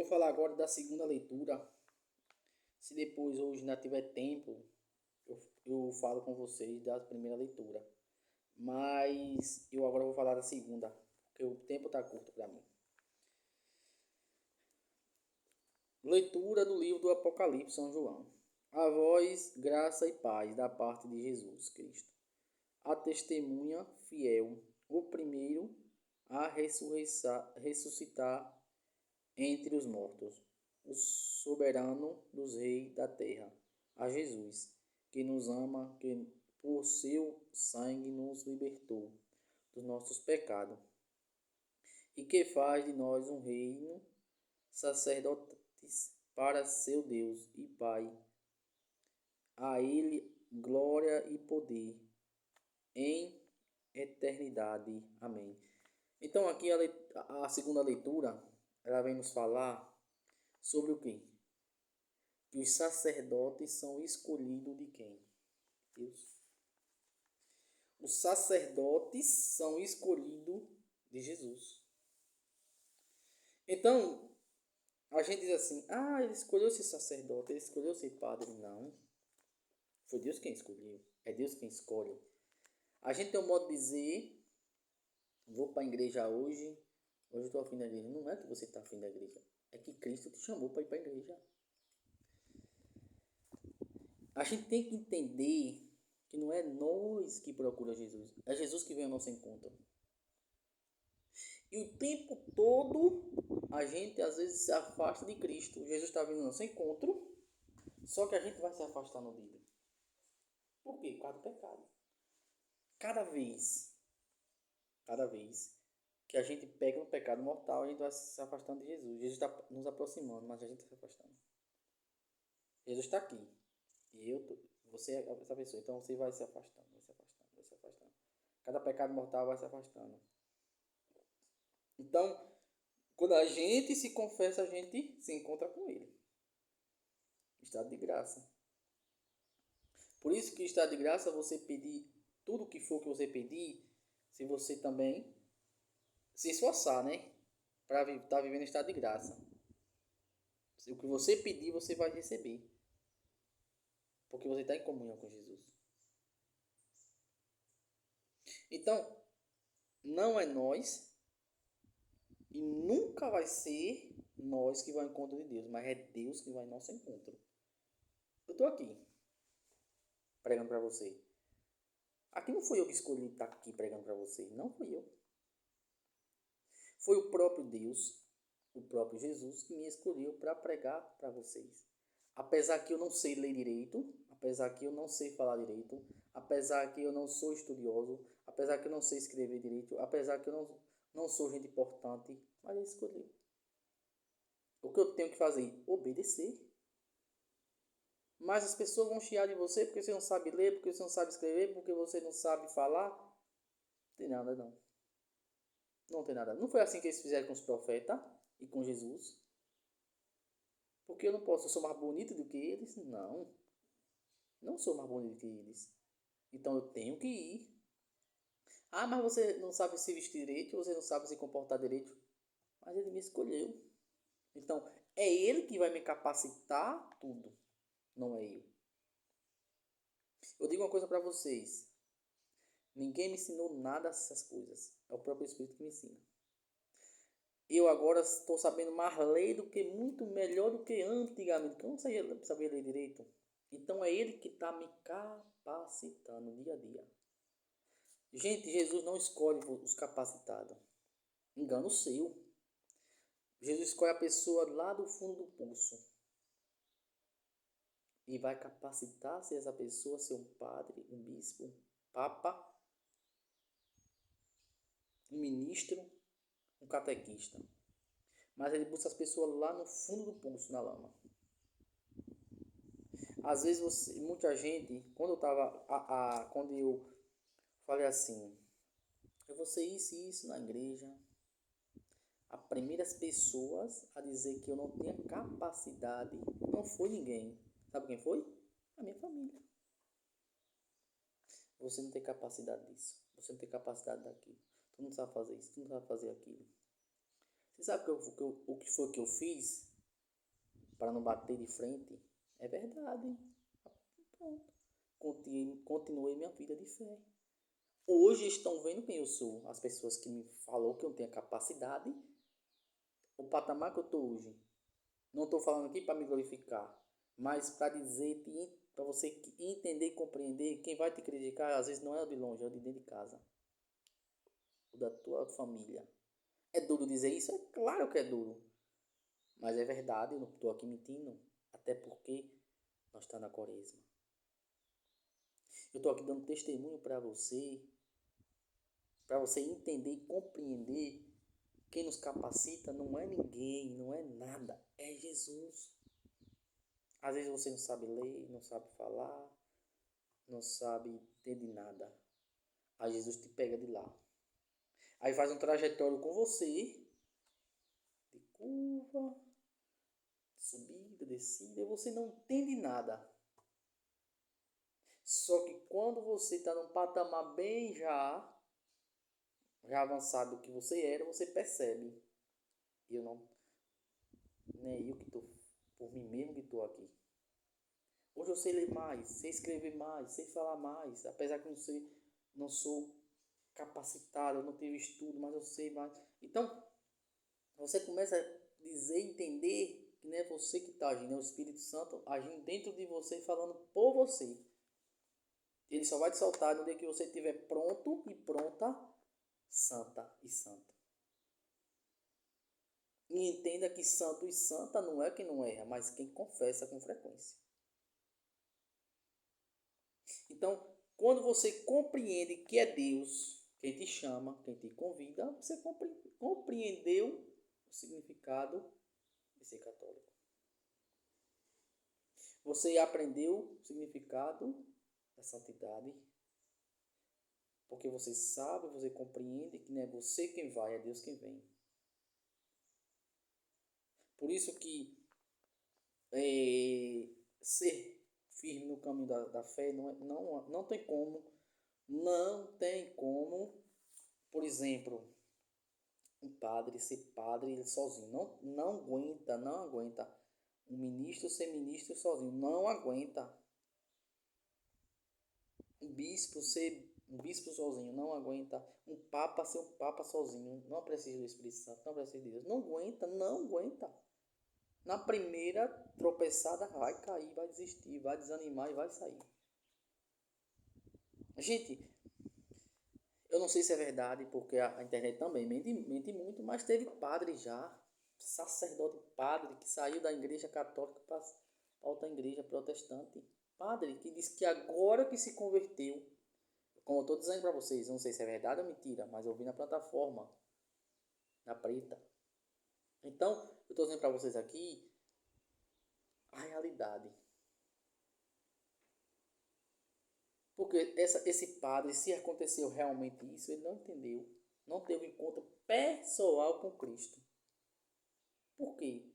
vou falar agora da segunda leitura. Se depois hoje ainda tiver tempo, eu falo com vocês da primeira leitura. Mas eu agora vou falar da segunda, porque o tempo está curto para mim. Leitura do livro do Apocalipse, São João. A vós, graça e paz da parte de Jesus Cristo. A testemunha fiel, o primeiro a ressuscitar entre os mortos, o soberano dos reis da terra, a Jesus, que nos ama, que por seu sangue nos libertou dos nossos pecados, e que faz de nós um reino sacerdotes para seu Deus e Pai. A Ele glória e poder em eternidade. Amém. Então aqui a segunda leitura, ela vem nos falar sobre o quê? Que os sacerdotes são escolhidos de quem? Deus. Os sacerdotes são escolhidos de Jesus. Então, a gente diz assim, ele escolheu ser sacerdote, ele escolheu ser padre. Não. Foi Deus quem escolheu. É Deus quem escolhe. A gente tem um modo de dizer, vou para a igreja hoje eu estou afim da igreja. Não é que você está afim da igreja. É que Cristo te chamou para ir para a igreja. A gente tem que entender que não é nós que procuramos Jesus. É Jesus que vem ao nosso encontro. E o tempo todo a gente às vezes se afasta de Cristo. Jesus está vindo ao nosso encontro. Só que a gente vai se afastando dele. Por quê? Por causa do pecado. Cada vez que a gente pega no pecado mortal, a gente vai se afastando de Jesus. Jesus está nos aproximando, mas a gente está se afastando. Jesus está aqui. E você é essa pessoa. Então você vai se afastando, vai se afastando, vai se afastando. Cada pecado mortal vai se afastando. Então, quando a gente se confessa, a gente se encontra com Ele. Estado de graça. Por isso que estado de graça, você pedir tudo o que for que você pedir, se você também se esforçar, né? Para estar vivendo estado de graça. O que você pedir, você vai receber. Porque você está em comunhão com Jesus. Então, não é nós e nunca vai ser nós que vamos ao encontro de Deus, mas é Deus que vai ao nosso encontro. Eu estou aqui, pregando para você. Aqui não fui eu que escolhi estar aqui pregando para você, não fui eu. Foi o próprio Deus, o próprio Jesus, que me escolheu para pregar para vocês. Apesar que eu não sei ler direito, apesar que eu não sei falar direito, apesar que eu não sou estudioso, apesar que eu não sei escrever direito, apesar que eu não sou gente importante, mas ele escolheu. O que eu tenho que fazer? Obedecer. Mas as pessoas vão chiar de você porque você não sabe ler, porque você não sabe escrever, porque você não sabe falar. Não tem nada não. Não tem nada. Não foi assim que eles fizeram com os profetas e com Jesus? Porque eu não posso, eu sou mais bonito do que eles? Não. Não sou mais bonito do que eles. Então eu tenho que ir. Mas você não sabe se vestir direito, você não sabe se comportar direito. Mas ele me escolheu. Então é ele que vai me capacitar tudo. Não é eu. Eu digo uma coisa para vocês. Ninguém me ensinou nada dessas coisas. É o próprio Espírito que me ensina. Eu agora estou sabendo mais ler do que muito melhor do que antigamente, que eu não sabia ler direito. Então é Ele que está me capacitando dia a dia. Gente, Jesus não escolhe os capacitados. Engano seu. Jesus escolhe a pessoa lá do fundo do poço. E vai capacitar se essa pessoa ser um padre, um bispo, um papa, um ministro, um catequista. Mas ele busca as pessoas lá no fundo do poço, na lama. Às vezes muita gente, quando eu falei assim, eu vou ser isso e isso na igreja, as primeiras pessoas a dizer que eu não tinha capacidade não foi ninguém. Sabe quem foi? A minha família. Você não tem capacidade disso. Você não tem capacidade daquilo. Tu não sabe fazer isso, tu não sabe fazer aquilo. Você sabe o que foi que eu fiz? para não bater de frente. É verdade. Pronto. Continuei minha vida de fé. Hoje estão vendo quem eu sou. As pessoas que me falou que eu tenho capacidade, o patamar que eu estou hoje. Não estou falando aqui para me glorificar, mas para dizer, para você entender e compreender, quem vai te criticar às vezes não é o de longe, é o de dentro de casa, o da tua família. É duro dizer isso? É claro que é duro, mas é verdade, eu não estou aqui mentindo, até porque nós estamos na quaresma. Eu estou aqui dando testemunho para você entender e compreender. Quem nos capacita não é ninguém, não é nada, é Jesus. Às vezes você não sabe ler, não sabe falar, não sabe entender nada. Aí Jesus te pega de lá. Aí faz um trajetório com você, de curva, subida, descida, e você não entende nada. Só que quando você está num patamar bem já avançado do que você era, você percebe. Eu não é eu que estou, por mim mesmo que estou aqui. Hoje eu sei ler mais, sei escrever mais, sei falar mais, apesar que não sou capacitado, eu não tive estudo, mas eu sei mais. Então, você começa a dizer, entender que não é você que está agindo, é o Espírito Santo agindo dentro de você, falando por você. Ele só vai te soltar no dia que você estiver pronto e pronta, santa e santo. E entenda que santo e santa não é quem não erra, mas quem confessa com frequência. Então, quando você compreende que é Deus quem te chama, quem te convida, você compreendeu o significado de ser católico. Você aprendeu o significado da santidade, porque você sabe, você compreende que não é você quem vai, é Deus quem vem. Por isso que ser firme no caminho da fé não tem como. Não tem como, por exemplo, um padre ser padre ele sozinho. Não aguenta. Um ministro ser ministro sozinho. Não aguenta. Um bispo ser um bispo sozinho. Não aguenta. Um papa ser um papa sozinho. Não precisa do Espírito Santo. Não precisa de Deus. Não aguenta. Na primeira tropeçada vai cair, vai desistir, vai desanimar e vai sair. Gente, eu não sei se é verdade, porque a internet também mente muito, mas teve padre já, sacerdote padre, que saiu da igreja católica para outra igreja protestante. Padre que disse que agora que se converteu, como eu estou dizendo para vocês, não sei se é verdade ou mentira, mas eu vi na plataforma, na preta. Então, eu estou dizendo para vocês aqui a realidade. Porque esse padre, se aconteceu realmente isso, ele não entendeu. Não teve encontro pessoal com Cristo. Por quê?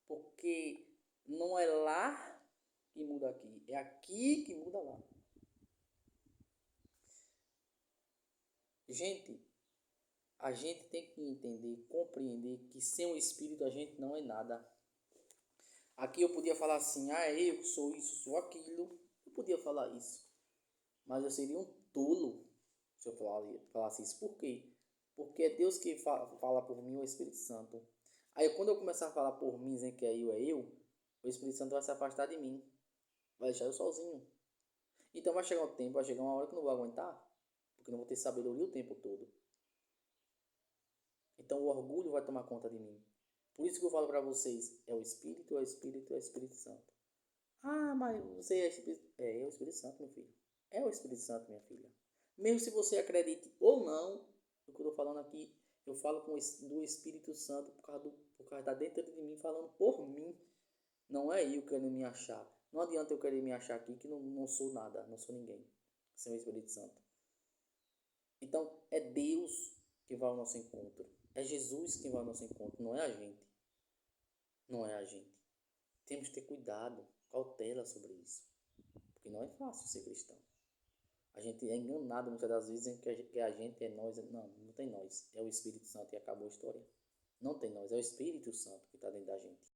Porque não é lá que muda aqui, é aqui que muda lá. Gente, a gente tem que entender, compreender que sem o Espírito a gente não é nada. Aqui eu podia falar assim, eu sou isso, sou aquilo. Eu podia falar isso. Mas eu seria um tolo se eu falasse isso. Por quê? Porque é Deus que fala por mim, o Espírito Santo. Aí quando eu começar a falar por mim, dizendo que é eu, o Espírito Santo vai se afastar de mim. Vai deixar eu sozinho. Então vai chegar um tempo, vai chegar uma hora que eu não vou aguentar. Porque eu não vou ter sabedoria o tempo todo. Então o orgulho vai tomar conta de mim. Por isso que eu falo para vocês, é o Espírito, é o Espírito, é o Espírito Santo. Mas você é Espírito. É o Espírito Santo, meu filho. É o Espírito Santo, minha filha. Mesmo se você acredite ou não, o que eu estou falando aqui, eu falo do Espírito Santo por causa da dentro de mim, falando por mim. Não é eu querendo me achar. Não adianta eu querer me achar aqui que não sou nada, não sou ninguém. Sem o Espírito Santo. Então, é Deus que vai ao nosso encontro. É Jesus que vai ao nosso encontro, não é a gente. Não é a gente. Temos que ter cuidado, cautela sobre isso. Porque não é fácil ser cristão. A gente é enganado muitas das vezes em que a gente é nós. Não tem nós. É o Espírito Santo e acabou a história. Não tem nós, é o Espírito Santo que está dentro da gente.